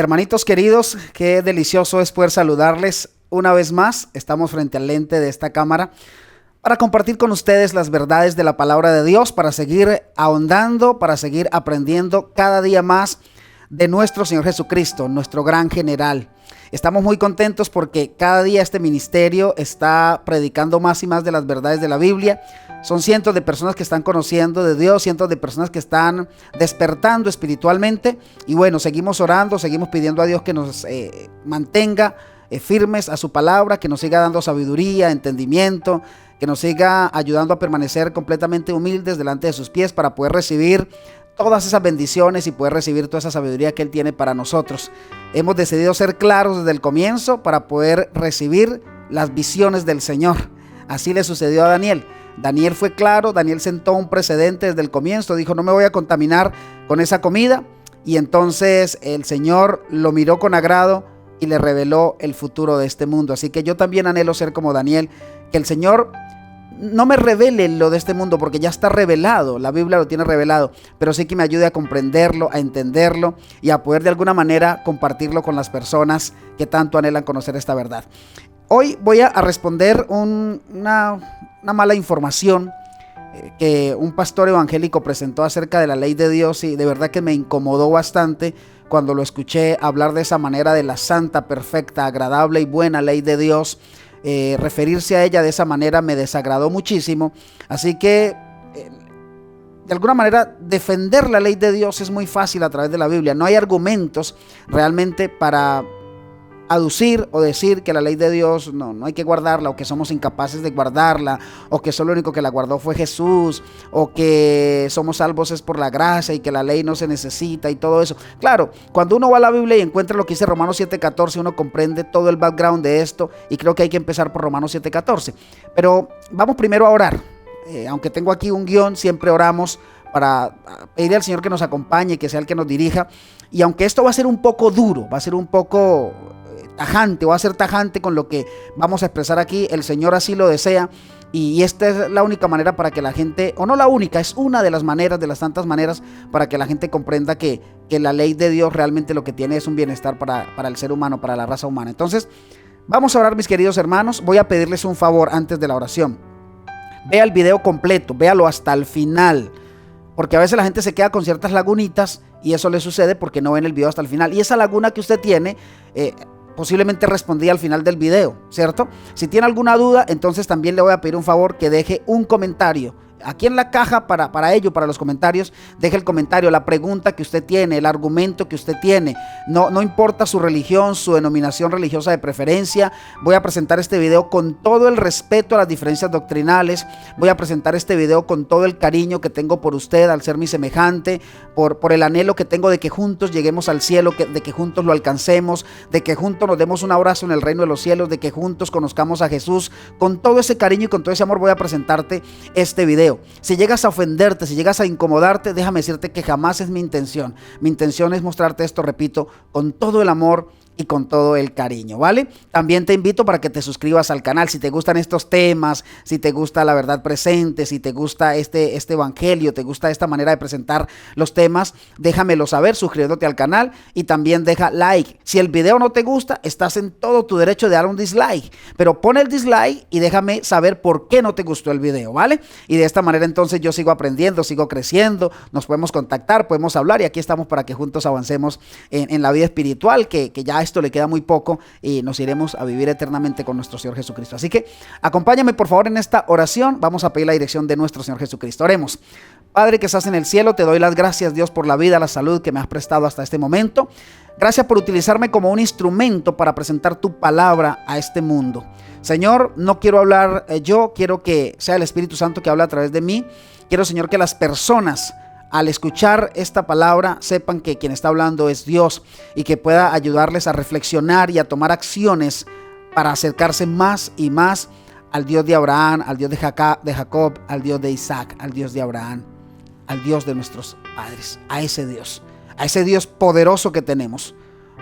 Hermanitos queridos, qué delicioso es poder saludarles una vez más. Estamos frente al lente de esta cámara para compartir con ustedes las verdades de la palabra de Dios, para seguir ahondando, para seguir aprendiendo cada día más de nuestro Señor Jesucristo, nuestro gran general. Estamos muy contentos porque cada día este ministerio está predicando más y más de las verdades de la Biblia. Son cientos de personas que están conociendo de Dios, cientos de personas que están despertando espiritualmente. Y bueno, seguimos orando, seguimos pidiendo a Dios que nos mantenga firmes a su palabra, que nos siga dando sabiduría, entendimiento, que nos siga ayudando a permanecer completamente humildes delante de sus pies para poder recibir todas esas bendiciones y poder recibir toda esa sabiduría que Él tiene para nosotros. Hemos decidido ser claros desde el comienzo para poder recibir las visiones del Señor. Así le sucedió a Daniel. Daniel fue claro, Daniel sentó un precedente desde el comienzo, dijo: no me voy a contaminar con esa comida, y entonces el Señor lo miró con agrado y le reveló el futuro de este mundo. Así que yo también anhelo ser como Daniel, que el Señor no me revele lo de este mundo porque ya está revelado, la Biblia lo tiene revelado, pero sí que me ayude a comprenderlo, a entenderlo y a poder de alguna manera compartirlo con las personas que tanto anhelan conocer esta verdad. Hoy voy a responder una mala información que un pastor evangélico presentó acerca de la ley de Dios, y de verdad que me incomodó bastante cuando lo escuché hablar de esa manera de la santa, perfecta, agradable y buena ley de Dios. Referirse a ella de esa manera me desagradó muchísimo. Así que de alguna manera defender la ley de Dios es muy fácil a través de la Biblia. No hay argumentos realmente para aducir o decir que la ley de Dios no hay que guardarla, o que somos incapaces de guardarla, o que solo el único que la guardó fue Jesús, o que somos salvos es por la gracia y que la ley no se necesita y todo eso. Claro, cuando uno va a la Biblia y encuentra lo que dice Romanos 7:14, uno comprende todo el background de esto, y creo que hay que empezar por Romanos 7:14. Pero vamos primero a orar. Aunque tengo aquí un guión, siempre oramos para pedirle al Señor que nos acompañe, que sea el que nos dirija. Y aunque esto va a ser un poco duro, va a ser un poco tajante, va a ser tajante con lo que vamos a expresar aquí, el Señor así lo desea, y esta es la única manera para que la gente, o no la única, es una de las maneras, de las tantas maneras para que la gente comprenda que la ley de Dios realmente lo que tiene es un bienestar para el ser humano, para la raza humana. Entonces vamos a orar, mis queridos hermanos. Voy a pedirles un favor antes de la oración. Vea el video completo, véalo hasta el final, porque a veces la gente se queda con ciertas lagunitas, y eso le sucede porque no ven el video hasta el final, y esa laguna que usted tiene posiblemente respondí al final del video, ¿cierto? Si tiene alguna duda, entonces también le voy a pedir un favor, que deje un comentario. Aquí en la caja para los comentarios, deje el comentario, la pregunta que usted tiene, el argumento que usted tiene. No importa su religión, su denominación religiosa de preferencia. Voy a presentar este video con todo el respeto a las diferencias doctrinales. Voy a presentar este video con todo el cariño que tengo por usted al ser mi semejante, por el anhelo que tengo de que juntos lleguemos al cielo, de que juntos lo alcancemos, de que juntos nos demos un abrazo en el reino de los cielos, de que juntos conozcamos a Jesús. Con todo ese cariño y con todo ese amor voy a presentarte este video. Si llegas a ofenderte, si llegas a incomodarte, déjame decirte que jamás es mi intención. Mi intención es mostrarte esto, repito, con todo el amor y con todo el cariño, ¿vale? También te invito para que te suscribas al canal. Si te gustan estos temas, si te gusta la verdad presente, si te gusta este evangelio, te gusta esta manera de presentar los temas, déjamelo saber suscribiéndote al canal, y también deja like. Si el video no te gusta, estás en todo tu derecho de dar un dislike, pero pon el dislike y déjame saber por qué no te gustó el video, ¿vale? Y de esta manera entonces yo sigo aprendiendo, sigo creciendo, nos podemos contactar, podemos hablar, y aquí estamos para que juntos avancemos en la vida espiritual, que ya a esto le queda muy poco, y nos iremos a vivir eternamente con nuestro Señor Jesucristo. Así que acompáñame por favor en esta oración. Vamos a pedir la dirección de nuestro Señor Jesucristo. Oremos. Padre que estás en el cielo, te doy las gracias, Dios, por la vida, la salud que me has prestado hasta este momento. Gracias por utilizarme como un instrumento para presentar tu palabra a este mundo. Señor, no quiero hablar yo, quiero que sea el Espíritu Santo que habla a través de mí. Quiero, Señor, que las personas al escuchar esta palabra sepan que quien está hablando es Dios, y que pueda ayudarles a reflexionar y a tomar acciones para acercarse más y más al Dios de Abraham, al Dios de Jacob, al Dios de Isaac, al Dios de Abraham, al Dios de nuestros padres, a ese Dios poderoso que tenemos.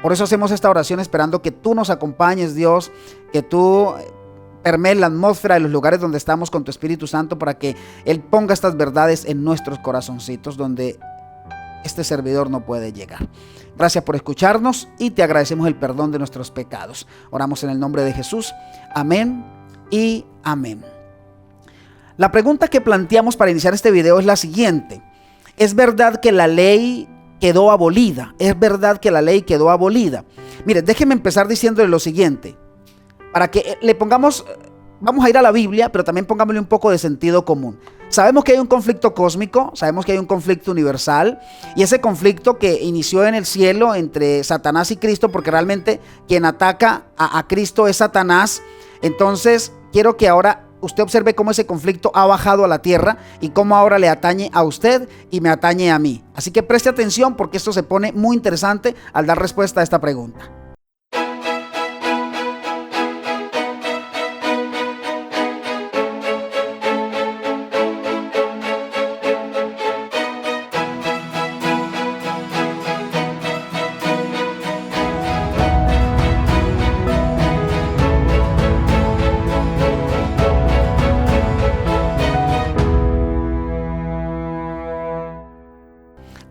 Por eso hacemos esta oración esperando que tú nos acompañes, Dios, que tú permee la atmósfera de los lugares donde estamos con tu Espíritu Santo, para que Él ponga estas verdades en nuestros corazoncitos, donde este servidor no puede llegar. Gracias por escucharnos y te agradecemos el perdón de nuestros pecados. Oramos en el nombre de Jesús. Amén y amén. La pregunta que planteamos para iniciar este video es la siguiente. ¿Es verdad que la ley quedó abolida? ¿Es verdad que la ley quedó abolida? Mire, déjeme empezar diciéndole lo siguiente. Para que le pongamos, vamos a ir a la Biblia, pero también pongámosle un poco de sentido común. Sabemos que hay un conflicto cósmico, sabemos que hay un conflicto universal, y ese conflicto que inició en el cielo entre Satanás y Cristo, porque realmente quien ataca a Cristo es Satanás. Entonces, quiero que ahora usted observe cómo ese conflicto ha bajado a la tierra y cómo ahora le atañe a usted y me atañe a mí. Así que preste atención porque esto se pone muy interesante al dar respuesta a esta pregunta.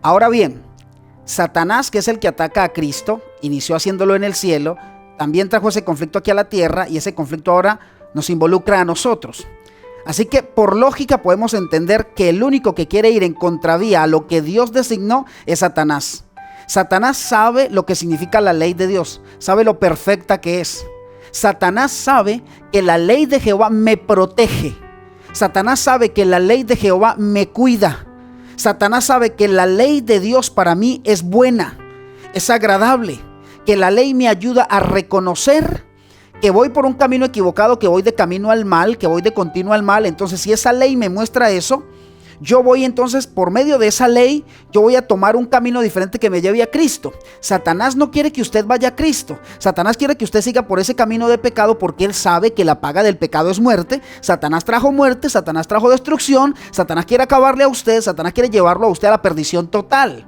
Ahora bien, Satanás, que es el que ataca a Cristo, inició haciéndolo en el cielo, también trajo ese conflicto aquí a la tierra y ese conflicto ahora nos involucra a nosotros. Así que por lógica podemos entender que el único que quiere ir en contravía a lo que Dios designó es Satanás. Satanás sabe lo que significa la ley de Dios, sabe lo perfecta que es. Satanás sabe que la ley de Jehová me protege. Satanás sabe que la ley de Jehová me cuida. Satanás sabe que la ley de Dios para mí es buena, es agradable, que la ley me ayuda a reconocer que voy por un camino equivocado, que voy de camino al mal, que voy de continuo al mal. Entonces, si esa ley me muestra eso, yo voy entonces por medio de esa ley, yo voy a tomar un camino diferente que me lleve a Cristo. Satanás no quiere que usted vaya a Cristo. Satanás quiere que usted siga por ese camino de pecado porque él sabe que la paga del pecado es muerte. Satanás trajo muerte, Satanás trajo destrucción, Satanás quiere acabarle a usted, Satanás quiere llevarlo a usted a la perdición total.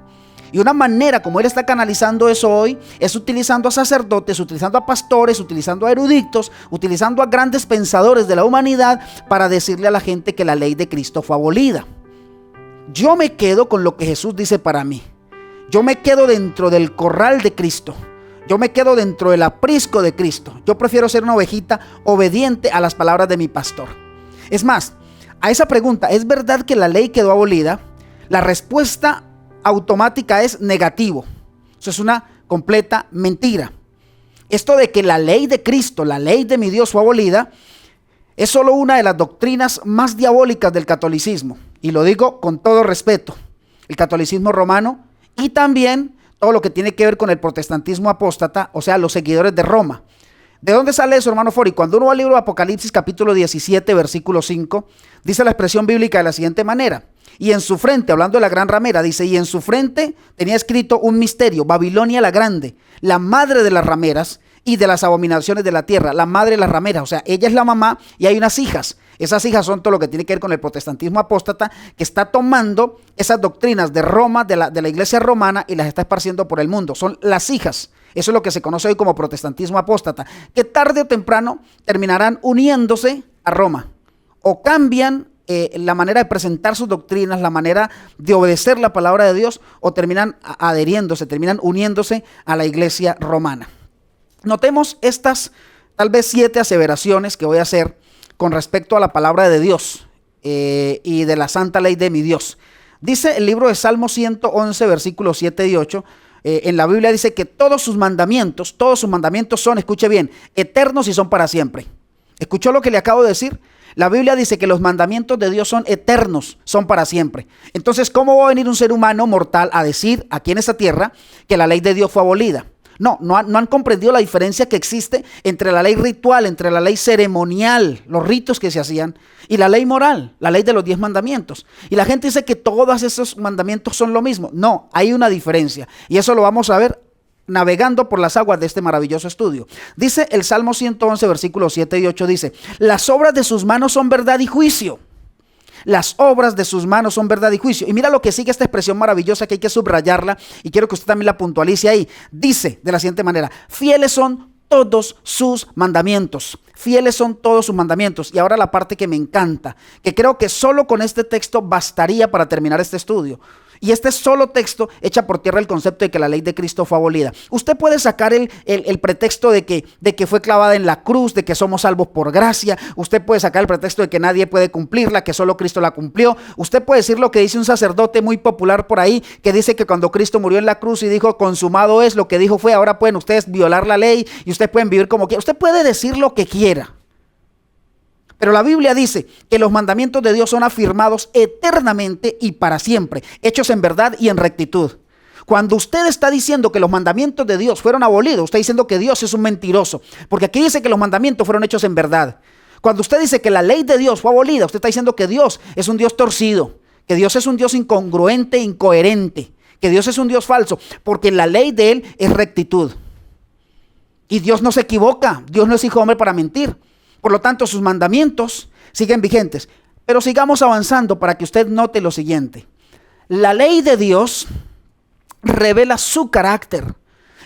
Y una manera como él está canalizando eso hoy es utilizando a sacerdotes, utilizando a pastores, utilizando a eruditos, utilizando a grandes pensadores de la humanidad para decirle a la gente que la ley de Cristo fue abolida. Yo me quedo con lo que Jesús dice para mí. Yo me quedo dentro del corral de Cristo. Yo me quedo dentro del aprisco de Cristo. Yo prefiero ser una ovejita obediente a las palabras de mi pastor. Es más, a esa pregunta, ¿es verdad que la ley quedó abolida? La respuesta automática es negativo. Eso es una completa mentira. Esto de que la ley de Cristo, la ley de mi Dios fue abolida, es solo una de las doctrinas más diabólicas del catolicismo. Y lo digo con todo respeto. El catolicismo romano y también todo lo que tiene que ver con el protestantismo apóstata, o sea, los seguidores de Roma. ¿De dónde sale eso, hermano Fori? Cuando uno va al libro de Apocalipsis, capítulo 17, versículo 5, dice la expresión bíblica de la siguiente manera. Y en su frente, hablando de la gran ramera, dice, y en su frente tenía escrito un misterio, Babilonia la grande, la madre de las rameras y de las abominaciones de la tierra, la madre de las rameras, o sea, ella es la mamá y hay unas hijas. Esas hijas son todo lo que tiene que ver con el protestantismo apóstata, que está tomando esas doctrinas de Roma, de la iglesia romana, y las está esparciendo por el mundo. Son las hijas. Eso es lo que se conoce hoy como protestantismo apóstata, que tarde o temprano terminarán uniéndose a Roma o cambian la manera de presentar sus doctrinas, la manera de obedecer la palabra de Dios, o terminan adheriéndose, terminan uniéndose a la iglesia romana. Notemos estas tal vez 7 aseveraciones que voy a hacer con respecto a la palabra de Dios y de la santa ley de mi Dios. Dice el libro de Salmo 111, versículos 7 y 8, en la Biblia dice que todos sus mandamientos son, escuche bien, eternos y son para siempre. ¿Escuchó lo que le acabo de decir? La Biblia dice que los mandamientos de Dios son eternos, son para siempre. Entonces, ¿cómo va a venir un ser humano mortal a decir aquí en esta tierra que la ley de Dios fue abolida? No han comprendido la diferencia que existe entre la ley ritual, entre la ley ceremonial, los ritos que se hacían, y la ley moral, la ley de los 10 mandamientos. Y la gente dice que todos esos mandamientos son lo mismo. No, hay una diferencia. Y eso lo vamos a ver navegando por las aguas de este maravilloso estudio. Dice el Salmo 111, versículos 7 y 8, dice, las obras de sus manos son verdad y juicio. Las obras de sus manos son verdad y juicio. Y mira lo que sigue esta expresión maravillosa que hay que subrayarla y quiero que usted también la puntualice ahí. Dice de la siguiente manera, fieles son todos sus mandamientos. Fieles son todos sus mandamientos. Y ahora la parte que me encanta, que creo que solo con este texto bastaría para terminar este estudio. Y este solo texto echa por tierra el concepto de que la ley de Cristo fue abolida. Usted puede sacar el pretexto de que fue clavada en la cruz, de que somos salvos por gracia. Usted puede sacar el pretexto de que nadie puede cumplirla, que solo Cristo la cumplió. Usted puede decir lo que dice un sacerdote muy popular por ahí, que dice que cuando Cristo murió en la cruz y dijo consumado es, lo que dijo fue ahora pueden ustedes violar la ley y ustedes pueden vivir como quieran. Usted puede decir lo que quiera. Pero la Biblia dice que los mandamientos de Dios son afirmados eternamente y para siempre, hechos en verdad y en rectitud. Cuando usted está diciendo que los mandamientos de Dios fueron abolidos, usted está diciendo que Dios es un mentiroso, porque aquí dice que los mandamientos fueron hechos en verdad. Cuando usted dice que la ley de Dios fue abolida, usted está diciendo que Dios es un Dios torcido, que Dios es un Dios incongruente, incoherente, que Dios es un Dios falso, porque la ley de Él es rectitud. Y Dios no se equivoca, Dios no es hijo de hombre para mentir. Por lo tanto, sus mandamientos siguen vigentes. Pero sigamos avanzando para que usted note lo siguiente. La ley de Dios revela su carácter.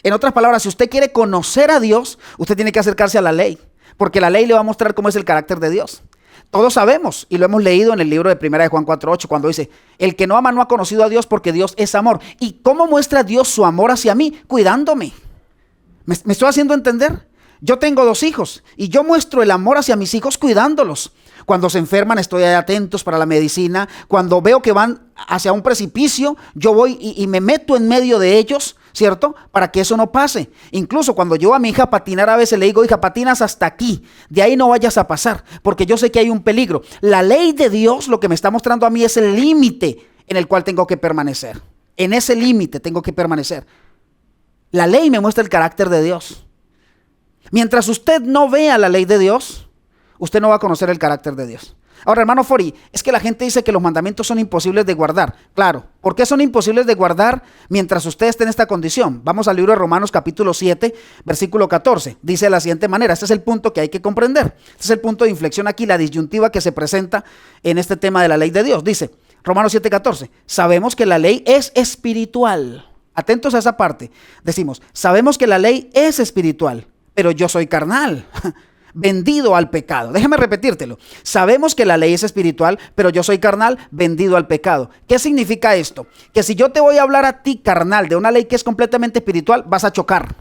En otras palabras, si usted quiere conocer a Dios, usted tiene que acercarse a la ley, porque la ley le va a mostrar cómo es el carácter de Dios. Todos sabemos, y lo hemos leído en el libro de 1 de Juan 4:8, cuando dice, el que no ama no ha conocido a Dios porque Dios es amor. ¿Y cómo muestra Dios su amor hacia mí? Cuidándome. ¿Me estoy haciendo entender? Yo tengo 2 hijos y yo muestro el amor hacia mis hijos cuidándolos. Cuando se enferman estoy ahí atentos para la medicina. Cuando veo que van hacia un precipicio, yo voy y me meto en medio de ellos, ¿cierto? Para que eso no pase. Incluso cuando yo a mi hija patinar a veces le digo, hija, patinas hasta aquí, de ahí no vayas a pasar, porque yo sé que hay un peligro. La ley de Dios lo que me está mostrando a mí es el límite en el cual tengo que permanecer. En ese límite tengo que permanecer. La ley me muestra el carácter de Dios. Mientras usted no vea la ley de Dios, usted no va a conocer el carácter de Dios. Ahora, hermano Fori, es que la gente dice que los mandamientos son imposibles de guardar. Claro, ¿por qué son imposibles de guardar mientras usted esté en esta condición? Vamos al libro de Romanos capítulo 7, versículo 14. Dice de la siguiente manera, este es el punto que hay que comprender. Este es el punto de inflexión aquí, la disyuntiva que se presenta en este tema de la ley de Dios. Dice, Romanos 7, 14, sabemos que la ley es espiritual. Atentos a esa parte. Decimos, sabemos que la ley es espiritual, pero yo soy carnal, vendido al pecado. Déjame repetírtelo. Sabemos que la ley es espiritual, pero yo soy carnal, vendido al pecado. ¿Qué significa esto? Que si yo te voy a hablar a ti, carnal, de una ley que es completamente espiritual, vas a chocar.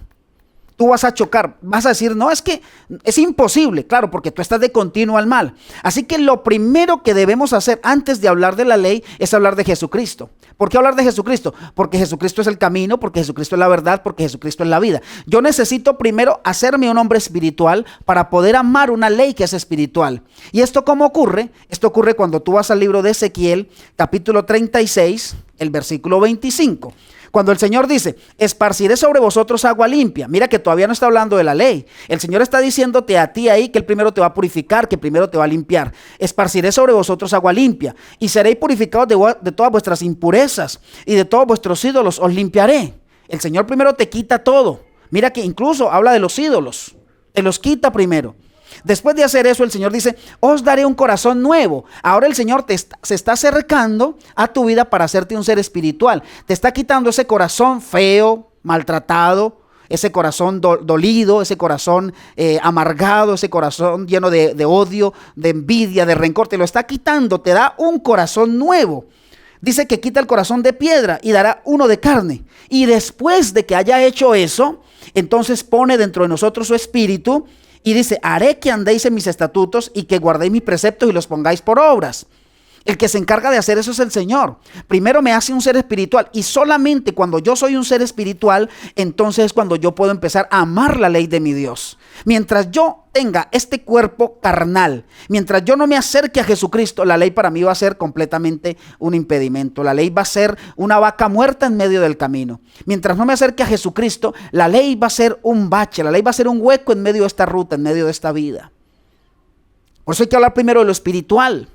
Tú vas a chocar, vas a decir, no, es que es imposible, claro, porque tú estás de continuo al mal. Así que lo primero que debemos hacer antes de hablar de la ley es hablar de Jesucristo. ¿Por qué hablar de Jesucristo? Porque Jesucristo es el camino, porque Jesucristo es la verdad, porque Jesucristo es la vida. Yo necesito primero hacerme un hombre espiritual para poder amar una ley que es espiritual. ¿Y esto cómo ocurre? Esto ocurre cuando tú vas al libro de Ezequiel, capítulo 36, el versículo 25. Cuando el Señor dice, esparciré sobre vosotros agua limpia. Mira que todavía no está hablando de la ley. El Señor está diciéndote a ti ahí que Él primero te va a purificar, que primero te va a limpiar. Esparciré sobre vosotros agua limpia y seréis purificados de todas vuestras impurezas y de todos vuestros ídolos os limpiaré. El Señor primero te quita todo. Mira que incluso habla de los ídolos. Te los quita primero. Después de hacer eso, el Señor dice, os daré un corazón nuevo. Ahora el Señor se está acercando a tu vida para hacerte un ser espiritual. Te está quitando ese corazón feo, maltratado, ese corazón dolido, ese corazón amargado, ese corazón lleno de odio, de envidia, de rencor. Te lo está quitando, te da un corazón nuevo. Dice que quita el corazón de piedra y dará uno de carne. Y después de que haya hecho eso, entonces pone dentro de nosotros su espíritu. Y dice, haré que andéis en mis estatutos y que guardéis mis preceptos y los pongáis por obras. El que se encarga de hacer eso es el Señor. Primero me hace un ser espiritual y solamente cuando yo soy un ser espiritual, entonces es cuando yo puedo empezar a amar la ley de mi Dios. Mientras yo tenga este cuerpo carnal, mientras yo no me acerque a Jesucristo, la ley para mí va a ser completamente un impedimento. La ley va a ser una vaca muerta en medio del camino. Mientras no me acerque a Jesucristo, la ley va a ser un bache, la ley va a ser un hueco en medio de esta ruta, en medio de esta vida. Por eso hay que hablar primero de lo espiritual.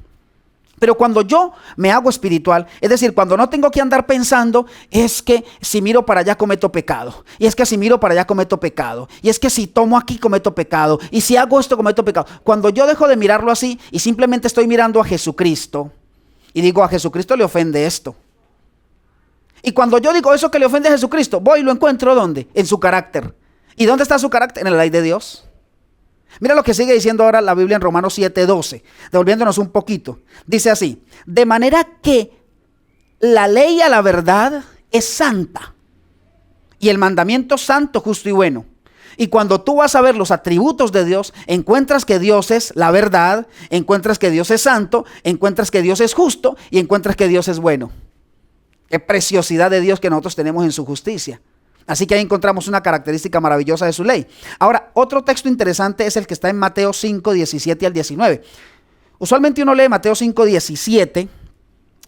Pero cuando yo me hago espiritual, es decir, cuando no tengo que andar pensando, es que si miro para allá cometo pecado, y es que si miro para allá cometo pecado, y es que si tomo aquí cometo pecado, y si hago esto cometo pecado. Cuando yo dejo de mirarlo así y simplemente estoy mirando a Jesucristo, y digo, a Jesucristo le ofende esto. Y cuando yo digo eso que le ofende a Jesucristo, voy y lo encuentro ¿dónde? En su carácter. ¿Y dónde está su carácter? En la ley de Dios. Mira lo que sigue diciendo ahora la Biblia en Romanos 7:12, devolviéndonos un poquito. Dice así, de manera que la ley a la verdad es santa y el mandamiento santo, justo y bueno. Y cuando tú vas a ver los atributos de Dios, encuentras que Dios es la verdad, encuentras que Dios es santo, encuentras que Dios es justo y encuentras que Dios es bueno. Qué preciosidad de Dios que nosotros tenemos en su justicia. Así que ahí encontramos una característica maravillosa de su ley. Ahora, otro texto interesante es el que está en Mateo 5, 17 al 19. Usualmente uno lee Mateo 5, 17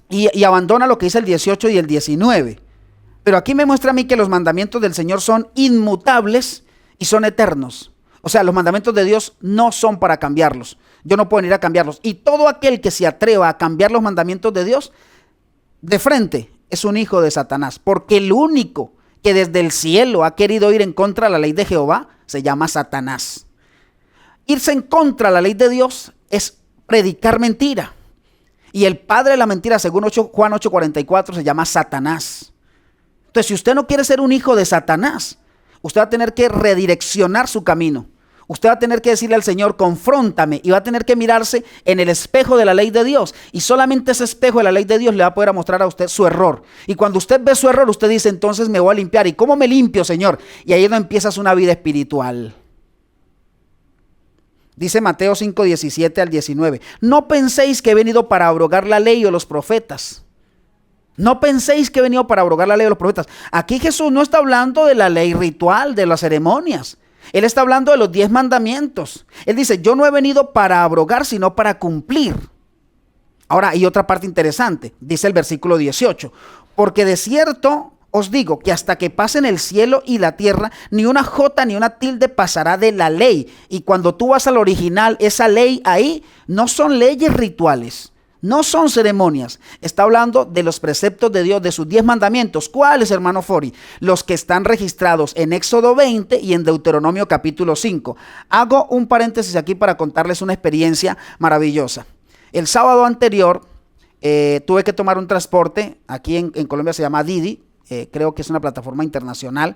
y abandona lo que dice el 18 y el 19. Pero aquí me muestra a mí que los mandamientos del Señor son inmutables y son eternos. O sea, los mandamientos de Dios no son para cambiarlos. Yo no puedo ir a cambiarlos. Y todo aquel que se atreva a cambiar los mandamientos de Dios, de frente, es un hijo de Satanás. Porque el único que desde el cielo ha querido ir en contra de la ley de Jehová se llama Satanás. Irse en contra de la ley de Dios es predicar mentira. Y el padre de la mentira, según Juan 8:44, se llama Satanás. Entonces, si usted no quiere ser un hijo de Satanás, usted va a tener que redireccionar su camino. Usted va a tener que decirle al Señor, confróntame, y va a tener que mirarse en el espejo de la ley de Dios. Y solamente ese espejo de la ley de Dios le va a poder mostrar a usted su error. Y cuando usted ve su error, usted dice, entonces me voy a limpiar. ¿Y cómo me limpio, Señor? Y ahí es donde empiezas una vida espiritual. Dice Mateo 5, 17 al 19. No penséis que he venido para abrogar la ley o los profetas. No penséis que he venido para abrogar la ley de los profetas. Aquí Jesús no está hablando de la ley ritual, de las ceremonias. Él está hablando de los 10 mandamientos. Él dice, yo no he venido para abrogar, sino para cumplir. Ahora hay otra parte interesante. Dice el versículo 18. Porque de cierto os digo que hasta que pasen el cielo y la tierra, ni una jota ni una tilde pasará de la ley. Y cuando tú vas al original, esa ley ahí no son leyes rituales. No son ceremonias. Está hablando de los preceptos de Dios, de sus 10 mandamientos. ¿Cuáles, hermano Fori? Los que están registrados en Éxodo 20 y en Deuteronomio capítulo 5. Hago un paréntesis aquí para contarles una experiencia maravillosa. El sábado anterior tuve que tomar un transporte. Aquí en Colombia se llama Didi. Creo que es una plataforma internacional.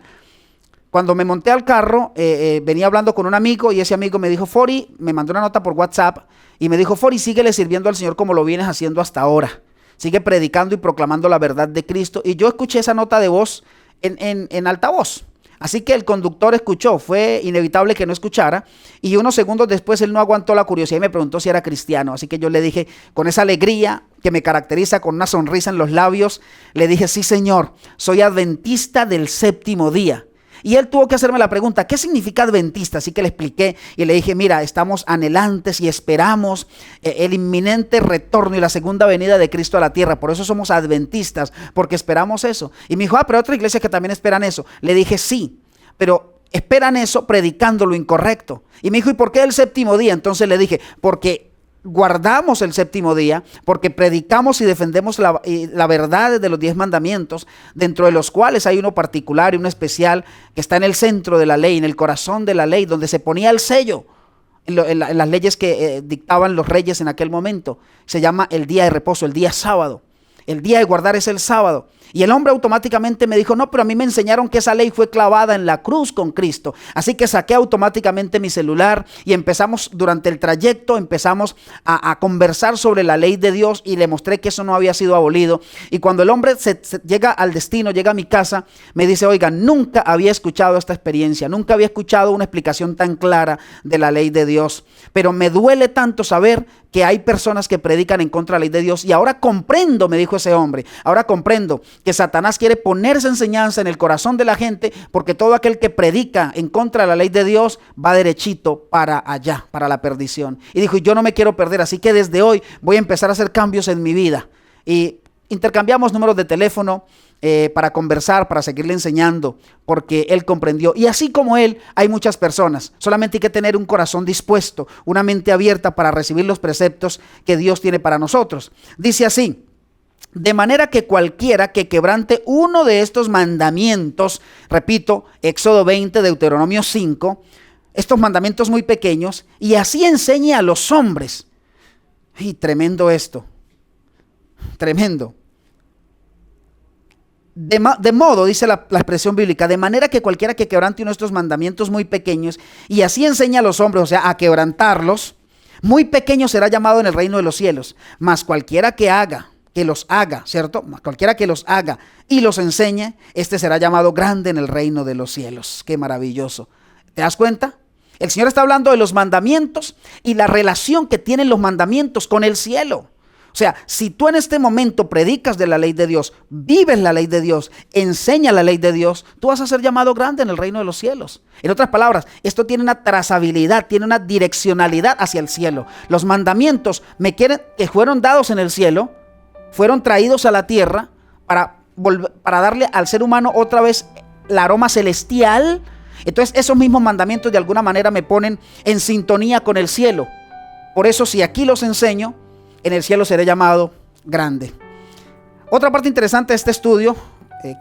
Cuando me monté al carro, venía hablando con un amigo y ese amigo me dijo, Fori, me mandó una nota por WhatsApp y me dijo, Fori, síguele sirviendo al Señor como lo vienes haciendo hasta ahora. Sigue predicando y proclamando la verdad de Cristo. Y yo escuché esa nota de voz en altavoz. Así que el conductor escuchó, fue inevitable que no escuchara. Y unos segundos después él no aguantó la curiosidad y me preguntó si era cristiano. Así que yo le dije, con esa alegría que me caracteriza, con una sonrisa en los labios, le dije, sí, Señor, soy adventista del séptimo día. Y él tuvo que hacerme la pregunta, ¿qué significa adventista? Así que le expliqué y le dije, mira, estamos anhelantes y esperamos el inminente retorno y la segunda venida de Cristo a la tierra. Por eso somos adventistas, porque esperamos eso. Y me dijo, pero hay otra iglesia que también esperan eso. Le dije, sí, pero esperan eso predicando lo incorrecto. Y me dijo, ¿y por qué el séptimo día? Entonces le dije, porque guardamos el séptimo día, porque predicamos y defendemos la verdad de los 10 mandamientos, dentro de los cuales hay uno particular y uno especial que está en el centro de la ley, en el corazón de la ley, donde se ponía el sello en las leyes que dictaban los reyes en aquel momento. Se llama el día de reposo, el día sábado. El día de guardar es el sábado. Y el hombre automáticamente me dijo, no, pero a mí me enseñaron que esa ley fue clavada en la cruz con Cristo. Así que saqué automáticamente mi celular y empezamos, durante el trayecto, empezamos a conversar sobre la ley de Dios y le mostré que eso no había sido abolido. Y cuando el hombre llega al destino, llega a mi casa, me dice, oiga, nunca había escuchado esta experiencia, nunca había escuchado una explicación tan clara de la ley de Dios. Pero me duele tanto saber que hay personas que predican en contra de la ley de Dios. Y ahora comprendo, me dijo ese hombre, ahora comprendo que Satanás quiere poner esa enseñanza en el corazón de la gente, porque todo aquel que predica en contra de la ley de Dios va derechito para allá, para la perdición. Y dijo, yo no me quiero perder, así que desde hoy voy a empezar a hacer cambios en mi vida. Y intercambiamos números de teléfono para conversar, para seguirle enseñando, porque él comprendió. Y así como él, hay muchas personas. Solamente hay que tener un corazón dispuesto, una mente abierta para recibir los preceptos que Dios tiene para nosotros. Dice así, de manera que cualquiera que quebrante uno de estos mandamientos, repito, Éxodo 20, Deuteronomio 5, estos mandamientos muy pequeños, y así enseñe a los hombres. Y tremendo esto, tremendo. De modo, dice la expresión bíblica, de manera que cualquiera que quebrante uno de estos mandamientos muy pequeños, y así enseña a los hombres, o sea, a quebrantarlos, muy pequeño será llamado en el reino de los cielos. Mas cualquiera que haga que los haga, ¿cierto? Cualquiera que los haga y los enseñe, este será llamado grande en el reino de los cielos. Qué maravilloso. ¿Te das cuenta? El Señor está hablando de los mandamientos y la relación que tienen los mandamientos con el cielo. O sea, si tú en este momento predicas de la ley de Dios, vives la ley de Dios, enseñas la ley de Dios, tú vas a ser llamado grande en el reino de los cielos. En otras palabras, esto tiene una trazabilidad, tiene una direccionalidad hacia el cielo. Los mandamientos que fueron dados en el cielo, fueron traídos a la tierra para darle al ser humano otra vez el aroma celestial. Entonces esos mismos mandamientos de alguna manera me ponen en sintonía con el cielo. Por eso si aquí los enseño, en el cielo seré llamado grande. Otra parte interesante de este estudio,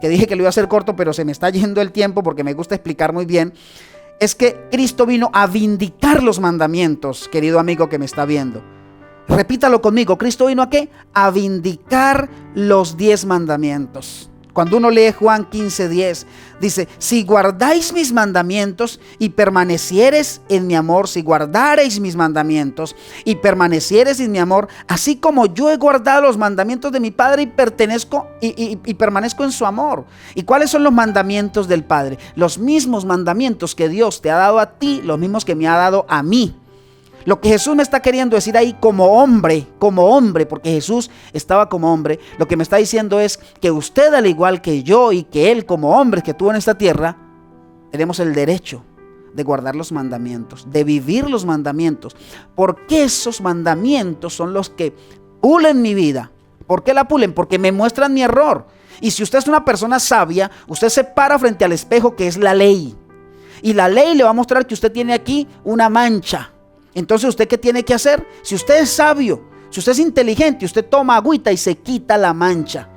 que dije que lo iba a hacer corto, pero se me está yendo el tiempo porque me gusta explicar muy bien, es que Cristo vino a vindicar los mandamientos, querido amigo que me está viendo. Repítalo conmigo, ¿Cristo vino a qué? A vindicar los 10 mandamientos. Cuando uno lee Juan 15:10, dice, si guardáis mis mandamientos y permaneciereis en mi amor, si guardareis mis mandamientos y permaneciereis en mi amor, así como yo he guardado los mandamientos de mi Padre y permanezco en su amor. ¿Y cuáles son los mandamientos del Padre? Los mismos mandamientos que Dios te ha dado a ti, los mismos que me ha dado a mí. Lo que Jesús me está queriendo decir ahí como hombre, porque Jesús estaba como hombre, lo que me está diciendo es que usted, al igual que yo y que él como hombre que tuvo en esta tierra, tenemos el derecho de guardar los mandamientos, de vivir los mandamientos, porque esos mandamientos son los que pulen mi vida. ¿Por qué la pulen? Porque me muestran mi error. Y si usted es una persona sabia, usted se para frente al espejo que es la ley. Y la ley le va a mostrar que usted tiene aquí una mancha. Entonces, ¿usted qué tiene que hacer? Si usted es sabio, si usted es inteligente, usted toma agüita y se quita la mancha.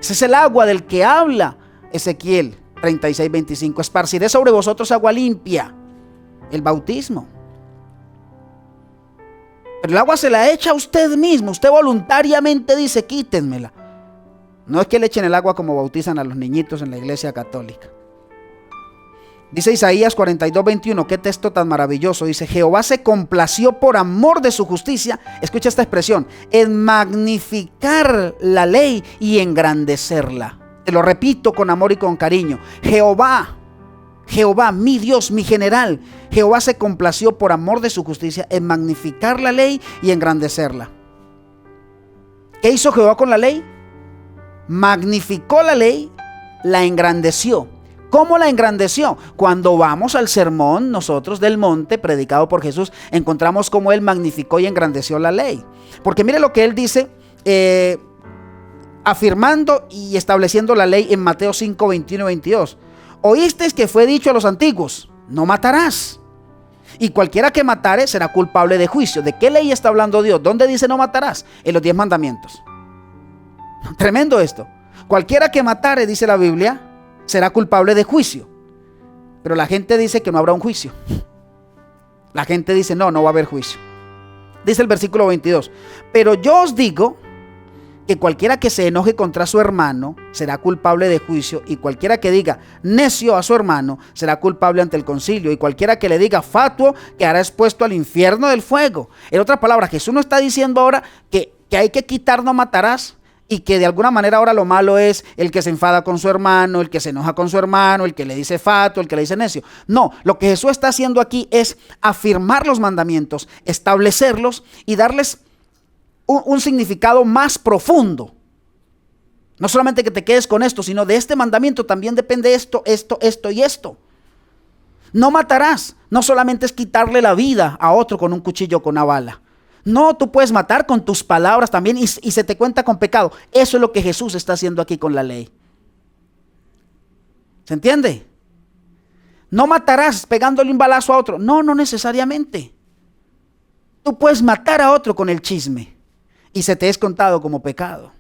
Ese es el agua del que habla Ezequiel 36:25. Esparciré sobre vosotros agua limpia. El bautismo. Pero el agua se la echa a usted mismo. Usted voluntariamente dice, quítenmela. No es que le echen el agua como bautizan a los niñitos en la iglesia católica. Dice Isaías 42:21, qué texto tan maravilloso. Dice, Jehová se complació por amor de su justicia, escucha esta expresión, en magnificar la ley y engrandecerla. Te lo repito con amor y con cariño. Jehová, mi Dios, mi general, Jehová se complació por amor de su justicia en magnificar la ley y engrandecerla. ¿Qué hizo Jehová con la ley? Magnificó la ley, la engrandeció. ¿Cómo la engrandeció? Cuando vamos al sermón nosotros del monte predicado por Jesús, encontramos cómo él magnificó y engrandeció la ley. Porque mire lo que él dice, afirmando y estableciendo la ley en Mateo 5:21-22. Oísteis que fue dicho a los antiguos, no matarás. Y cualquiera que matare será culpable de juicio. ¿De qué ley está hablando Dios? ¿Dónde dice no matarás? En los 10 mandamientos. Tremendo esto. Cualquiera que matare, dice la Biblia, será culpable de juicio. Pero la gente dice que no habrá un juicio. La gente dice no va a haber juicio. Dice el versículo 22. Pero yo os digo que cualquiera que se enoje contra su hermano será culpable de juicio, y cualquiera que diga necio a su hermano será culpable ante el concilio, y cualquiera que le diga fatuo quedará expuesto al infierno del fuego. En otras palabras, Jesús no está diciendo ahora que hay que quitar no matarás, y que de alguna manera ahora lo malo es el que se enfada con su hermano, el que se enoja con su hermano, el que le dice fatuo, el que le dice necio. No, lo que Jesús está haciendo aquí es afirmar los mandamientos, establecerlos y darles un significado más profundo. No solamente que te quedes con esto, sino de este mandamiento también depende esto y esto. No matarás, no solamente es quitarle la vida a otro con un cuchillo o con una bala. No, tú puedes matar con tus palabras también y se te cuenta con pecado. Eso es lo que Jesús está haciendo aquí con la ley. ¿Se entiende? No matarás pegándole un balazo a otro. No necesariamente. Tú puedes matar a otro con el chisme y se te es contado como pecado.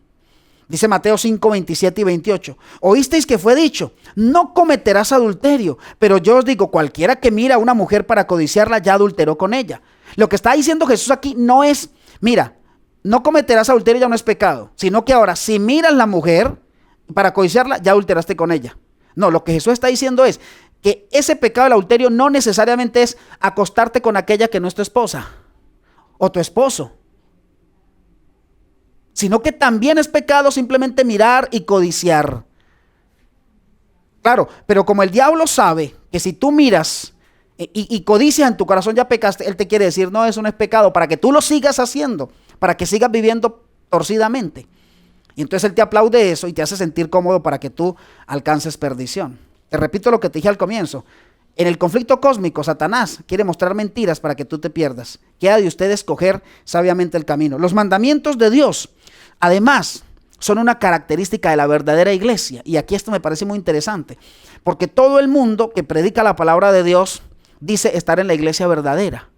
Dice Mateo 5:27-28. Oísteis que fue dicho, no cometerás adulterio, pero yo os digo, cualquiera que mira a una mujer para codiciarla ya adulteró con ella. Lo que está diciendo Jesús aquí no es, mira, no cometerás adulterio, ya no es pecado, sino que ahora si miras a la mujer para codiciarla ya adulteraste con ella. No, lo que Jesús está diciendo es que ese pecado del adulterio no necesariamente es acostarte con aquella que no es tu esposa o tu esposo. sino que también es pecado simplemente mirar y codiciar. Claro, pero como el diablo sabe que si tú miras y codicias en tu corazón ya pecaste, él te quiere decir, no, eso no es pecado, para que tú lo sigas haciendo, para que sigas viviendo torcidamente. Y entonces él te aplaude eso y te hace sentir cómodo para que tú alcances perdición. Te repito lo que te dije al comienzo. En el conflicto cósmico, Satanás quiere mostrar mentiras para que tú te pierdas. Queda de usted escoger sabiamente el camino. Los mandamientos de Dios, además, son una característica de la verdadera iglesia. Y aquí esto me parece muy interesante, porque todo el mundo que predica la palabra de Dios dice estar en la iglesia verdadera.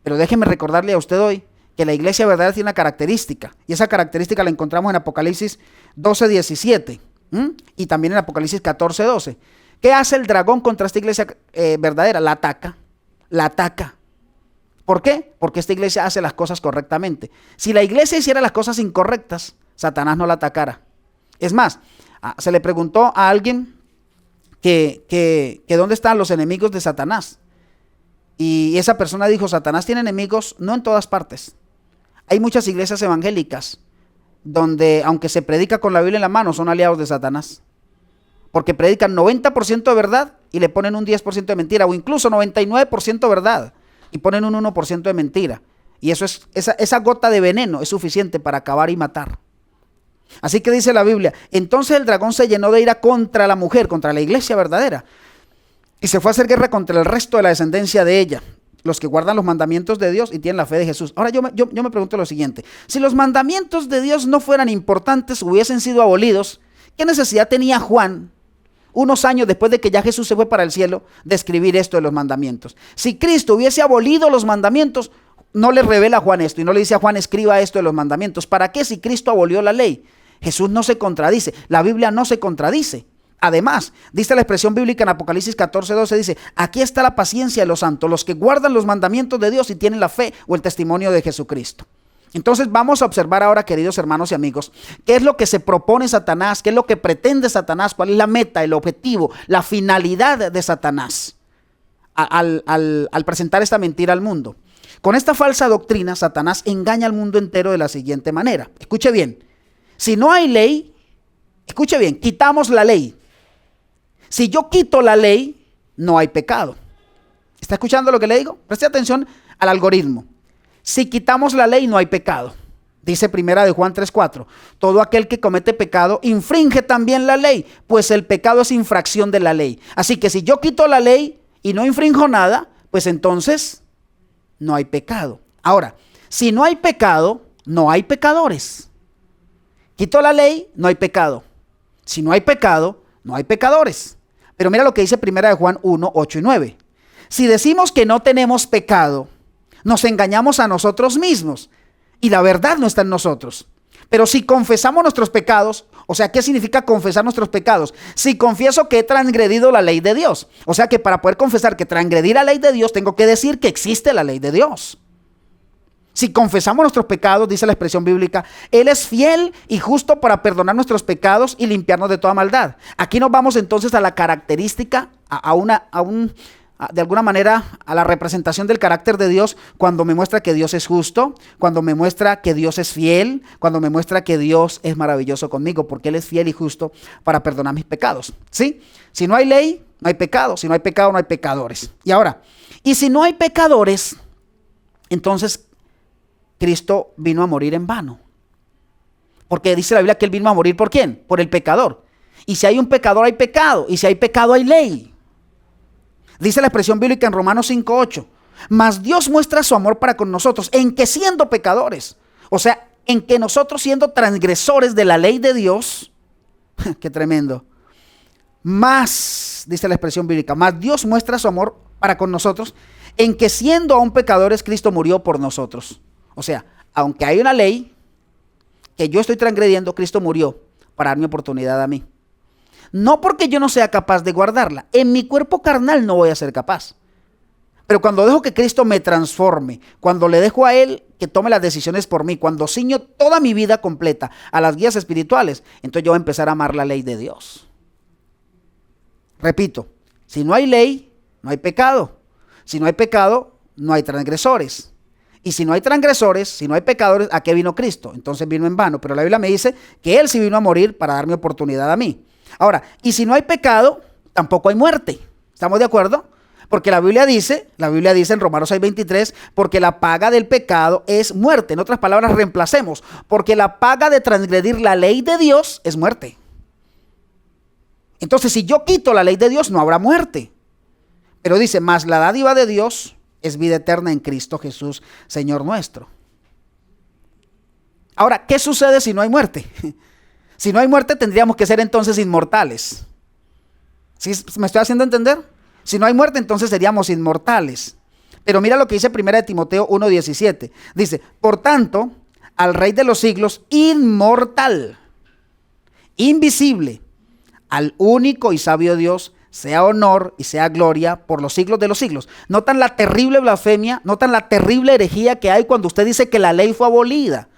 Pero déjeme recordarle a usted hoy que la iglesia verdadera tiene una característica, y esa característica la encontramos en Apocalipsis 12:17 y también en Apocalipsis 14:12. ¿Qué hace el dragón contra esta iglesia verdadera? La ataca, la ataca. ¿Por qué? Porque esta iglesia hace las cosas correctamente. Si la iglesia hiciera las cosas incorrectas, Satanás no la atacara. Es más, se le preguntó a alguien que dónde están los enemigos de Satanás. Y esa persona dijo, Satanás tiene enemigos no en todas partes. Hay muchas iglesias evangélicas donde, aunque se predica con la Biblia en la mano, son aliados de Satanás. Porque predican 90% de verdad y le ponen un 10% de mentira, o incluso 99% verdad y ponen un 1% de mentira. Y eso esa gota de veneno es suficiente para acabar y matar. Así que dice la Biblia, entonces el dragón se llenó de ira contra la mujer, contra la iglesia verdadera, y se fue a hacer guerra contra el resto de la descendencia de ella, los que guardan los mandamientos de Dios y tienen la fe de Jesús. Ahora yo me pregunto lo siguiente, si los mandamientos de Dios no fueran importantes, hubiesen sido abolidos, ¿qué necesidad tenía Juan, unos años después de que ya Jesús se fue para el cielo, de escribir esto de los mandamientos? Si Cristo hubiese abolido los mandamientos, no le revela a Juan esto y no le dice a Juan, escriba esto de los mandamientos. ¿Para qué si Cristo abolió la ley? Jesús no se contradice, la Biblia no se contradice. Además, dice la expresión bíblica en Apocalipsis 14:12, dice, aquí está la paciencia de los santos, los que guardan los mandamientos de Dios y tienen la fe o el testimonio de Jesucristo. Entonces vamos a observar ahora, queridos hermanos y amigos, qué es lo que se propone Satanás, qué es lo que pretende Satanás, cuál es la meta, el objetivo, la finalidad de Satanás al presentar esta mentira al mundo. Con esta falsa doctrina, Satanás engaña al mundo entero de la siguiente manera. Escuche bien, si no hay ley, escuche bien, quitamos la ley. Si yo quito la ley, no hay pecado. ¿Está escuchando lo que le digo? Preste atención al algoritmo. Si quitamos la ley, no hay pecado. Dice primera de Juan 3:4. Todo aquel que comete pecado infringe también la ley, pues el pecado es infracción de la ley. Así que si yo quito la ley y no infrinjo nada, pues entonces no hay pecado. Ahora, si no hay pecado, no hay pecadores. Quito la ley, no hay pecado. Si no hay pecado, no hay pecadores. Pero mira lo que dice primera de Juan 1:8 y 9. Si decimos que no tenemos pecado, nos engañamos a nosotros mismos y la verdad no está en nosotros. Pero si confesamos nuestros pecados, o sea, ¿qué significa confesar nuestros pecados? Si confieso que he transgredido la ley de Dios. O sea que para poder confesar que transgredí la ley de Dios, tengo que decir que existe la ley de Dios. Si confesamos nuestros pecados, dice la expresión bíblica, Él es fiel y justo para perdonar nuestros pecados y limpiarnos de toda maldad. Aquí nos vamos entonces a la característica, de alguna manera, a la representación del carácter de Dios, cuando me muestra que Dios es justo, cuando me muestra que Dios es fiel, cuando me muestra que Dios es maravilloso conmigo, porque Él es fiel y justo para perdonar mis pecados. ¿Sí? Si no hay ley, no hay pecado. Si no hay pecado, no hay pecadores. Y ahora, y si no hay pecadores, entonces Cristo vino a morir en vano. Porque dice la Biblia que Él vino a morir ¿por quién? Por el pecador. Y si hay un pecador, hay pecado. Y si hay pecado, hay ley. Dice la expresión bíblica en Romanos 5:8. Mas Dios muestra su amor para con nosotros en que siendo pecadores, o sea, en que nosotros siendo transgresores de la ley de Dios, qué tremendo. Más, dice la expresión bíblica, más Dios muestra su amor para con nosotros en que siendo aún pecadores, Cristo murió por nosotros. O sea, aunque hay una ley que yo estoy transgrediendo, Cristo murió para darme oportunidad a mí. No porque yo no sea capaz de guardarla. En mi cuerpo carnal no voy a ser capaz. Pero cuando dejo que Cristo me transforme, cuando le dejo a Él que tome las decisiones por mí, cuando ciño toda mi vida completa a las guías espirituales, entonces yo voy a empezar a amar la ley de Dios. Repito, si no hay ley, no hay pecado. Si no hay pecado, no hay transgresores. Y si no hay transgresores, si no hay pecadores, ¿a qué vino Cristo? Entonces vino en vano. Pero la Biblia me dice que Él sí vino a morir para darme oportunidad a mí. Ahora, y si no hay pecado, tampoco hay muerte. ¿Estamos de acuerdo? Porque la Biblia dice en Romanos 6:23, porque la paga del pecado es muerte. En otras palabras, reemplacemos, porque la paga de transgredir la ley de Dios es muerte. Entonces, si yo quito la ley de Dios, no habrá muerte. Pero dice, mas la dádiva de Dios es vida eterna en Cristo Jesús, Señor nuestro. Ahora, ¿qué sucede si no hay muerte? Si no hay muerte, tendríamos que ser entonces inmortales. ¿Sí me estoy haciendo entender? Si no hay muerte, entonces seríamos inmortales. Pero mira lo que dice 1 Timoteo 1:17. Dice, por tanto, al Rey de los siglos, inmortal, invisible, al único y sabio Dios, sea honor y sea gloria por los siglos de los siglos. ¿Notan la terrible blasfemia? ¿Notan la terrible herejía que hay cuando usted dice que la ley fue abolida?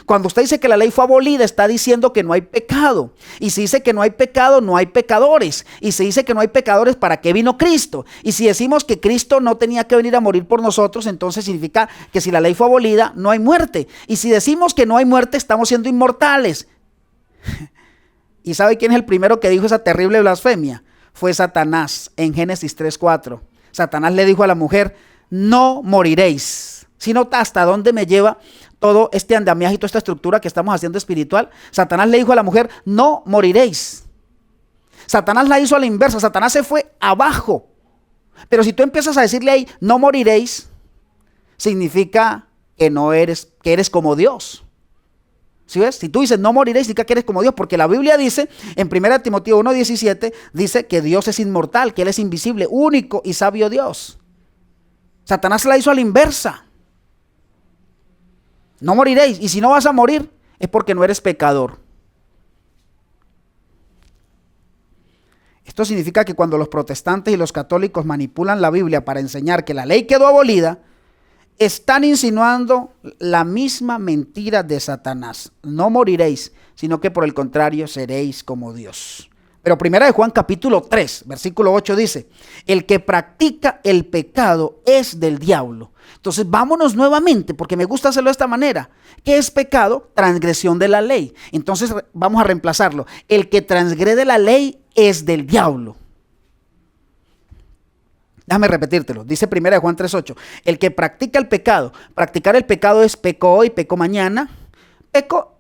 Cuando usted dice que la ley fue abolida, está diciendo que no hay pecado. Y si dice que no hay pecado, no hay pecadores. Y si dice que no hay pecadores, ¿para qué vino Cristo? Y si decimos que Cristo no tenía que venir a morir por nosotros, entonces significa que si la ley fue abolida, no hay muerte. Y si decimos que no hay muerte, estamos siendo inmortales. ¿Y sabe quién es el primero que dijo esa terrible blasfemia? Fue Satanás en Génesis 3:4. Satanás le dijo a la mujer, no moriréis. Si nota hasta dónde me lleva todo este andamiaje y toda esta estructura que estamos haciendo espiritual. Satanás le dijo a la mujer, no moriréis. Satanás la hizo a la inversa. Satanás se fue abajo. Pero si tú empiezas a decirle ahí, no moriréis, significa que no eres, que eres como Dios. ¿Sí ves? Si tú dices no moriréis, significa que eres como Dios, porque la Biblia dice, en 1 Timoteo 1:17, dice que Dios es inmortal, que Él es invisible, único y sabio Dios. Satanás la hizo a la inversa. No moriréis, y si no vas a morir, es porque no eres pecador. Esto significa que cuando los protestantes y los católicos manipulan la Biblia para enseñar que la ley quedó abolida, están insinuando la misma mentira de Satanás. No moriréis, sino que por el contrario seréis como Dios. Pero 1 Juan capítulo 3, versículo 8 dice, el que practica el pecado es del diablo. Entonces vámonos nuevamente, porque me gusta hacerlo de esta manera. ¿Qué es pecado? Transgresión de la ley. Entonces vamos a reemplazarlo. El que transgrede la ley es del diablo. Déjame repetírtelo. Dice 1 Juan 3:8. El que practica el pecado. Practicar el pecado es peco hoy, peco mañana. Peco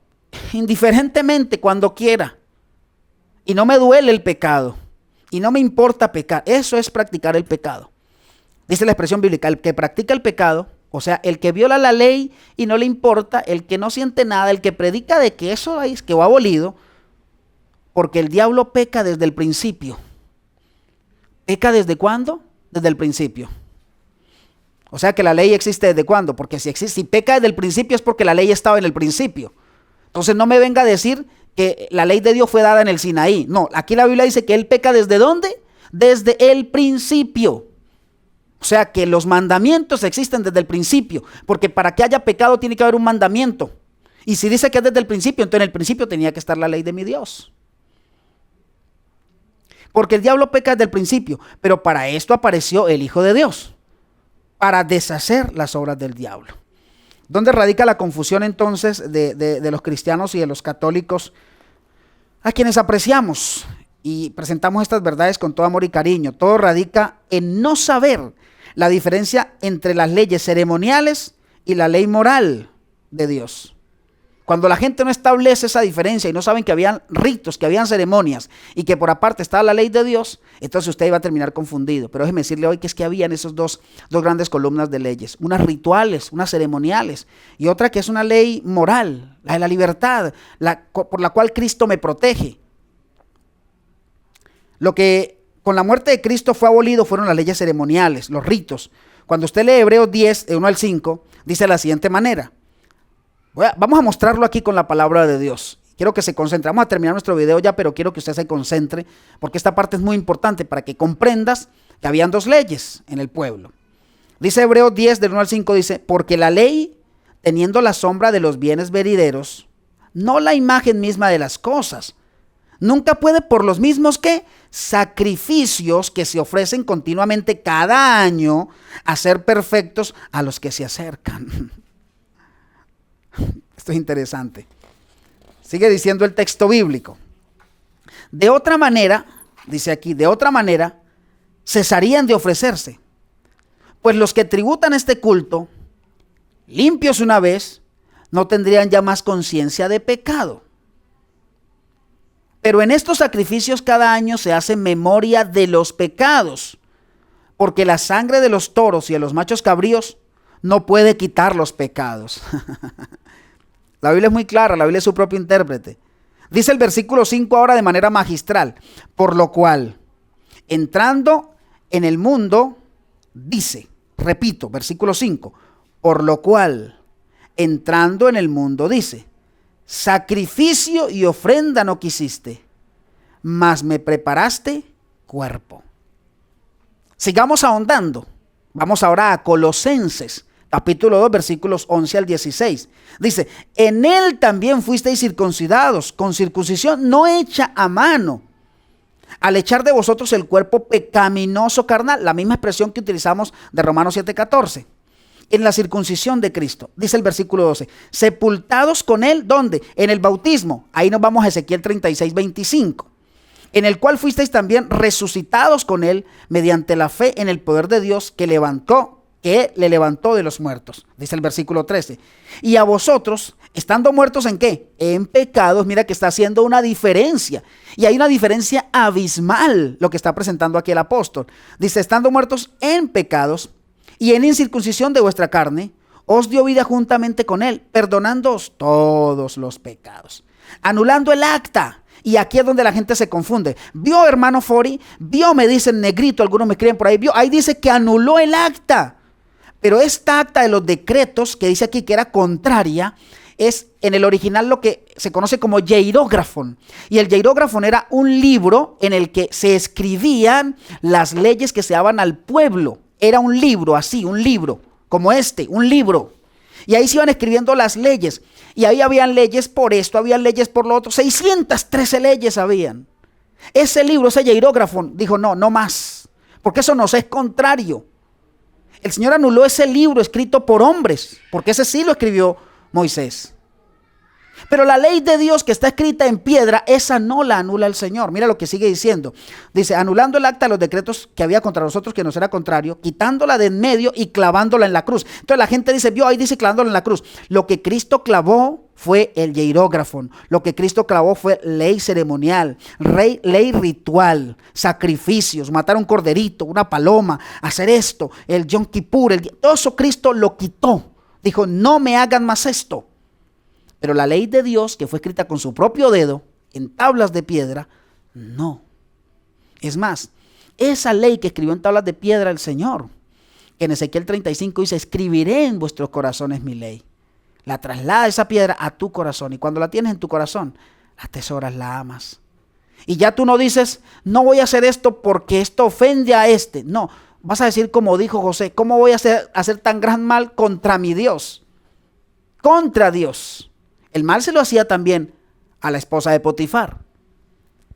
indiferentemente cuando quiera. Y no me duele el pecado. Y no me importa pecar. Eso es practicar el pecado. Dice la expresión bíblica, el que practica el pecado, o sea, el que viola la ley y no le importa, el que no siente nada, el que predica de que eso es que va abolido, porque el diablo peca desde el principio. ¿Peca desde cuándo? Desde el principio. O sea que la ley existe desde cuándo, porque si peca desde el principio es porque la ley estaba en el principio. Entonces no me venga a decir que la ley de Dios fue dada en el Sinaí. No, aquí la Biblia dice que él peca ¿desde dónde? Desde el principio. O sea que los mandamientos existen desde el principio, porque para que haya pecado tiene que haber un mandamiento. Y si dice que es desde el principio, entonces en el principio tenía que estar la ley de mi Dios. Porque el diablo peca desde el principio, pero para esto apareció el Hijo de Dios, para deshacer las obras del diablo. ¿Dónde radica la confusión entonces de los cristianos y de los católicos, a quienes apreciamos y presentamos estas verdades con todo amor y cariño? Todo radica en no saber la diferencia entre las leyes ceremoniales y la ley moral de Dios. Cuando la gente no establece esa diferencia y no saben que habían ritos, que habían ceremonias y que por aparte estaba la ley de Dios, entonces usted iba a terminar confundido. Pero déjeme decirle hoy que es que habían esos dos grandes columnas de leyes, unas rituales, unas ceremoniales y otra que es una ley moral, la de la libertad, por la cual Cristo me protege. Lo que con la muerte de Cristo fue abolido fueron las leyes ceremoniales, los ritos. Cuando usted lee Hebreos 10, de 1 al 5, dice de la siguiente manera. Vamos a mostrarlo aquí con la palabra de Dios. Quiero que se concentre. Vamos a terminar nuestro video ya, pero quiero que usted se concentre, porque esta parte es muy importante para que comprendas que habían dos leyes en el pueblo. Dice Hebreos 10, del 1 al 5, dice, porque la ley, teniendo la sombra de los bienes venideros, no la imagen misma de las cosas, Nunca puede por los mismos que sacrificios que se ofrecen continuamente cada año hacer perfectos a los que se acercan. Esto es interesante. Sigue diciendo el texto bíblico. De otra manera, dice aquí, de otra manera, cesarían de ofrecerse. Pues los que tributan este culto, limpios una vez, no tendrían ya más conciencia de pecado. Pero en estos sacrificios cada año se hace memoria de los pecados, porque la sangre de los toros y de los machos cabríos no puede quitar los pecados. La Biblia es muy clara, la Biblia es su propio intérprete. Dice el versículo 5 ahora de manera magistral, por lo cual, entrando en el mundo, dice, repito, versículo 5, por lo cual, entrando en el mundo, dice, sacrificio y ofrenda no quisiste, mas me preparaste cuerpo. Sigamos ahondando. Vamos ahora a Colosenses, capítulo 2, versículos 11 al 16. Dice, en él también fuisteis circuncidados, con circuncisión no hecha a mano, al echar de vosotros el cuerpo pecaminoso carnal, la misma expresión que utilizamos de Romanos 7:14. En la circuncisión de Cristo, dice el versículo 12, sepultados con él, ¿dónde? En el bautismo. Ahí nos vamos a Ezequiel 36:25. En el cual fuisteis también resucitados con él mediante la fe en el poder de Dios que le levantó de los muertos, dice el versículo 13. Y a vosotros, estando muertos ¿en qué? En pecados. Mira que está haciendo una diferencia. Y hay una diferencia abismal lo que está presentando aquí el apóstol. Dice, estando muertos en pecados y en incircuncisión de vuestra carne, os dio vida juntamente con él, perdonándoos todos los pecados, anulando el acta. Y aquí es donde la gente se confunde. Vio, hermano Fori, vio, me dicen negrito, algunos me escriben por ahí, vio, ahí dice que anuló el acta. Pero esta acta de los decretos que dice aquí que era contraria, es en el original lo que se conoce como hierógrafon. Y el hierógrafon era un libro en el que se escribían las leyes que se daban al pueblo. Era un libro así, un libro como este, un libro. Y ahí se iban escribiendo las leyes. Y ahí habían leyes por esto, habían leyes por lo otro. 613 leyes habían. Ese libro, ese hierógrafon, dijo no más. Porque eso nos es contrario. El Señor anuló ese libro escrito por hombres. Porque ese sí lo escribió Moisés. Pero la ley de Dios que está escrita en piedra, esa no la anula el Señor. Mira lo que sigue diciendo. Dice, anulando el acta de los decretos que había contra nosotros, que nos era contrario, quitándola de en medio y clavándola en la cruz. Entonces la gente dice, vio, ahí dice clavándola en la cruz. Lo que Cristo clavó fue el hierógrafo. Lo que Cristo clavó fue ley ceremonial, ley ritual, sacrificios, matar un corderito, una paloma, hacer esto, el Yom Kippur, todo eso Cristo lo quitó. Dijo, no me hagan más esto. Pero la ley de Dios, que fue escrita con su propio dedo, en tablas de piedra, no. Es más, esa ley que escribió en tablas de piedra el Señor, que en Ezequiel 35 dice, escribiré en vuestros corazones mi ley. La traslada esa piedra a tu corazón. Y cuando la tienes en tu corazón, la atesoras, la amas. Y ya tú no dices, no voy a hacer esto porque esto ofende a este. No, vas a decir como dijo José, ¿cómo voy a hacer tan gran mal contra mi Dios? Contra Dios. El mal se lo hacía también a la esposa de Potifar.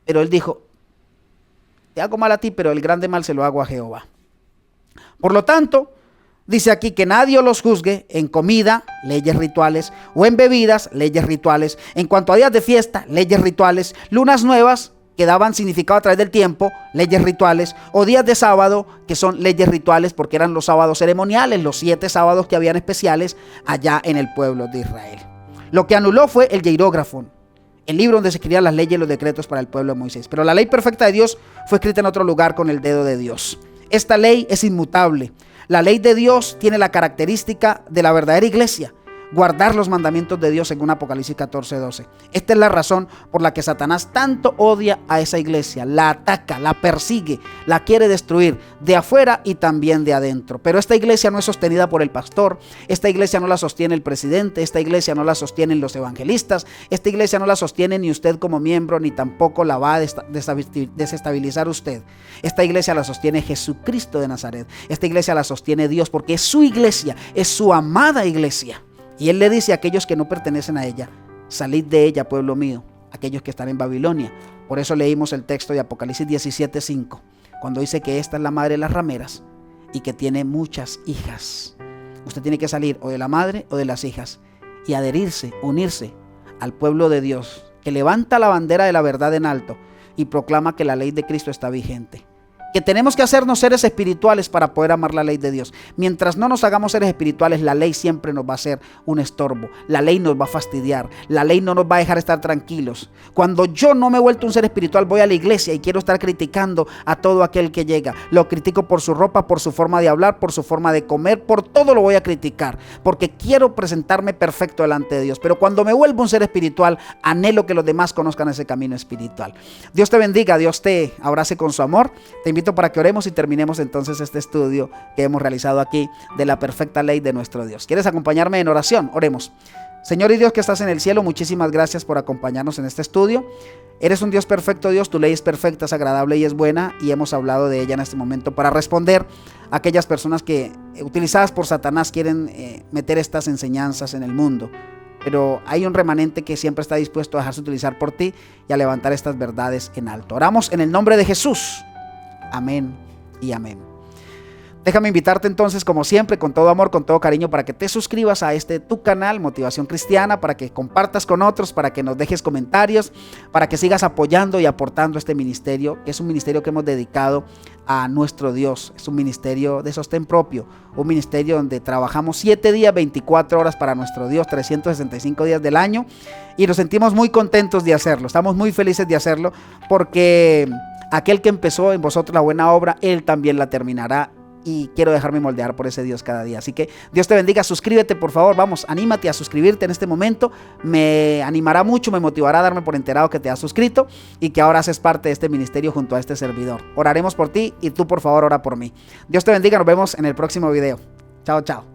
Pero él dijo, te hago mal a ti, pero el grande mal se lo hago a Jehová. Por lo tanto, dice aquí que nadie los juzgue en comida, leyes rituales, o en bebidas, leyes rituales. En cuanto a días de fiesta, leyes rituales, lunas nuevas, que daban significado a través del tiempo, leyes rituales, o días de sábado, que son leyes rituales porque eran los sábados ceremoniales, los 7 sábados que habían especiales allá en el pueblo de Israel. Lo que anuló fue el hierógrafo, el libro donde se escribían las leyes y los decretos para el pueblo de Moisés. Pero la ley perfecta de Dios fue escrita en otro lugar con el dedo de Dios. Esta ley es inmutable. La ley de Dios tiene la característica de la verdadera iglesia, guardar los mandamientos de Dios según Apocalipsis 14:12. Esta es la razón por la que Satanás tanto odia a esa iglesia, la ataca, la persigue, la quiere destruir de afuera y también de adentro. Pero esta iglesia no es sostenida por el pastor, esta iglesia no la sostiene el presidente, esta iglesia no la sostienen los evangelistas, esta iglesia no la sostiene ni usted como miembro, ni tampoco la va a desestabilizar usted. Esta iglesia la sostiene Jesucristo de Nazaret, esta iglesia la sostiene Dios porque es su iglesia, es su amada iglesia. Y él le dice a aquellos que no pertenecen a ella, salid de ella, pueblo mío, aquellos que están en Babilonia. Por eso leímos el texto de Apocalipsis 17:5, cuando dice que esta es la madre de las rameras y que tiene muchas hijas. Usted tiene que salir o de la madre o de las hijas y adherirse, unirse al pueblo de Dios, que levanta la bandera de la verdad en alto y proclama que la ley de Cristo está vigente. Que tenemos que hacernos seres espirituales para poder amar la ley de Dios. Mientras no nos hagamos seres espirituales, la ley siempre nos va a ser un estorbo. La ley nos va a fastidiar. La ley no nos va a dejar estar tranquilos. Cuando yo no me he vuelto un ser espiritual, voy a la iglesia y quiero estar criticando a todo aquel que llega. Lo critico por su ropa, por su forma de hablar, por su forma de comer, por todo lo voy a criticar, porque quiero presentarme perfecto delante de Dios. Pero cuando me vuelvo un ser espiritual, anhelo que los demás conozcan ese camino espiritual. Dios te bendiga, Dios te abrace con su amor. Te invito para que oremos y terminemos entonces este estudio que hemos realizado aquí de la perfecta ley de nuestro Dios. ¿Quieres acompañarme en oración? Oremos. Señor y Dios que estás en el cielo, muchísimas gracias por acompañarnos en este estudio. Eres un Dios perfecto, Dios, tu ley es perfecta, es agradable y es buena, y hemos hablado de ella en este momento para responder a aquellas personas que, utilizadas por Satanás, quieren meter estas enseñanzas en el mundo. Pero hay un remanente que siempre está dispuesto a dejarse utilizar por ti y a levantar estas verdades en alto. Oramos en el nombre de Jesús. Amén y amén. Déjame invitarte entonces, como siempre, con todo amor, con todo cariño, para que te suscribas a tu canal Motivación Cristiana, para que compartas con otros, para que nos dejes comentarios, para que sigas apoyando y aportando este ministerio, que es un ministerio que hemos dedicado a nuestro Dios. Es un ministerio de sostén propio, un ministerio donde trabajamos 7 días, 24 horas para nuestro Dios, 365 días del año, y nos sentimos muy contentos de hacerlo. Estamos muy felices de hacerlo, porque aquel que empezó en vosotros la buena obra, Él también la terminará. Y quiero dejarme moldear por ese Dios cada día. Así que Dios te bendiga, suscríbete por favor, vamos, anímate a suscribirte en este momento. Me animará mucho, me motivará a darme por enterado que te has suscrito y que ahora haces parte de este ministerio junto a este servidor. Oraremos por ti y tú por favor ora por mí. Dios te bendiga, nos vemos en el próximo video. Chao, chao.